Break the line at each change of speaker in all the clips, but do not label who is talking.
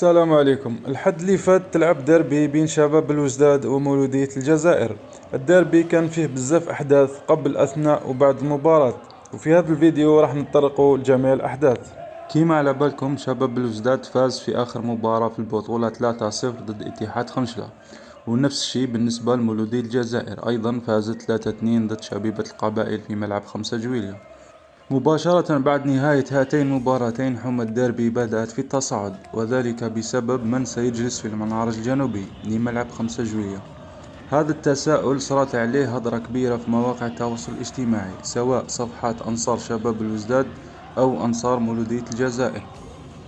السلام عليكم. الحد اللي فات تلعب ديربي بين شباب الوزداد ومولودية الجزائر. الديربي كان فيه بزاف أحداث قبل أثناء وبعد المباراة، وفي هذا الفيديو راح نتطرقوا لجميع الأحداث. كيما على بالكم شباب الوزداد فاز في آخر مباراة في البطولة 3-0 ضد اتحاد خنشلة، ونفس الشيء بالنسبة لمولودية الجزائر، أيضا فازت 3-2 ضد شبيبة القبائل في ملعب 5 جويلية. مباشرة بعد نهاية هاتين المباراتين حمى الديربي بدأت في التصاعد، وذلك بسبب من سيجلس في المنعرج الجنوبي لملعب 5 جويلية. هذا التساؤل صارت عليه هضرة كبيرة في مواقع التواصل الاجتماعي، سواء صفحات أنصار شباب الوزداد أو أنصار مولودية الجزائر.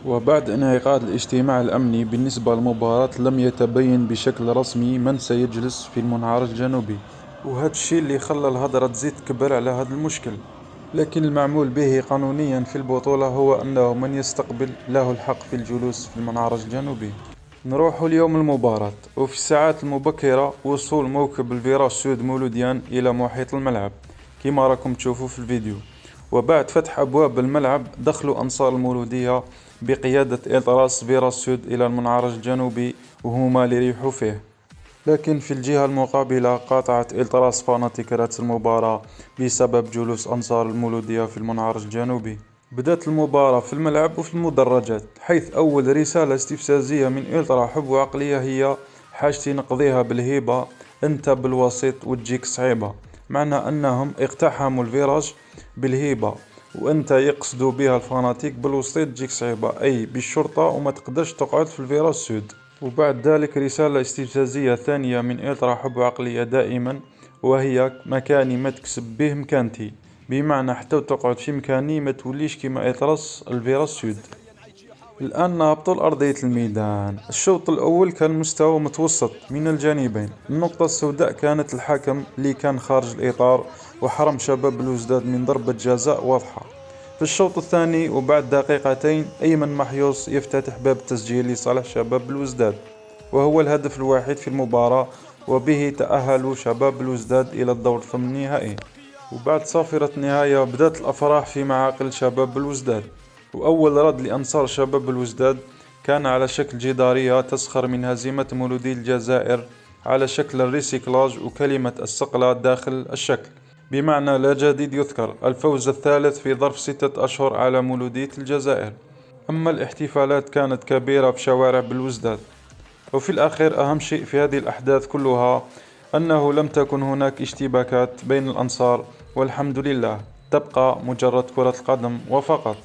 وبعد انعقاد الاجتماع الأمني بالنسبة للمباراة لم يتبين بشكل رسمي من سيجلس في المنعرج الجنوبي، وهذا الشيء اللي خلى الهضرة تزيد تكبر على هذا المشكل. لكن المعمول به قانونيا في البطولة هو أنه من يستقبل له الحق في الجلوس في المنعرج الجنوبي. نروح اليوم المباراة، وفي الساعات المبكرة وصول موكب الفيراج سود مولوديان إلى محيط الملعب كما راكم تشوفوا في الفيديو. وبعد فتح أبواب الملعب دخلوا أنصار المولودية بقيادة إلتراس فيراج سود إلى المنعرج الجنوبي، وهما اللي يريحوا فيه. لكن في الجهة المقابلة قاطعت إلتراس فاناتيكرات المباراة بسبب جلوس أنصار المولودية في المنعرج الجنوبي. بدأت المباراة في الملعب وفي المدرجات، حيث أول رسالة استفزازية من إلترا حب وعقلية هي حاجتي نقضيها بالهيبة، أنت بالوسيط وتجيك صعيبة، معنى أنهم اقتحموا الفيراج بالهيبة، وأنت يقصدوا بها الفاناتيك بالوسيط تجيك صعيبة، أي بالشرطة وما تقدرش تقعد في الفيراج سود. وبعد ذلك رسالة استفزازية ثانية من إلترا حب عقلية دائما، وهي مكاني ما تكسب به مكانتي، بمعنى حتى تقعد في مكاني ما توليش كيما إلتراس الفيراس سود. الآن نهبطوا لأرضية الميدان. الشوط الأول كان مستوى متوسط من الجانبين. النقطة السوداء كانت الحكم اللي كان خارج الإطار وحرم شباب الوزداد من ضربة جزاء واضحة. في الشوط الثاني وبعد دقيقتين أيمن محيوص يفتتح باب التسجيل لصالح شباب الوزداد، وهو الهدف الوحيد في المباراة، وبه تأهلوا شباب الوزداد إلى الدور الثمن النهائي. وبعد صافرة النهاية بدأت الأفراح في معاقل شباب الوزداد، وأول رد لأنصار شباب الوزداد كان على شكل جدارية تسخر من هزيمة مولودي الجزائر على شكل الريسيكلاج وكلمة الصقلة داخل الشكل، بمعنى لا جديد يذكر، الفوز الثالث في ظرف 6 أشهر على مولودية الجزائر. أما الاحتفالات كانت كبيرة في شوارع بالوزداد. وفي الأخير أهم شيء في هذه الأحداث كلها أنه لم تكن هناك اشتباكات بين الأنصار، والحمد لله، تبقى مجرد كرة القدم وفقط.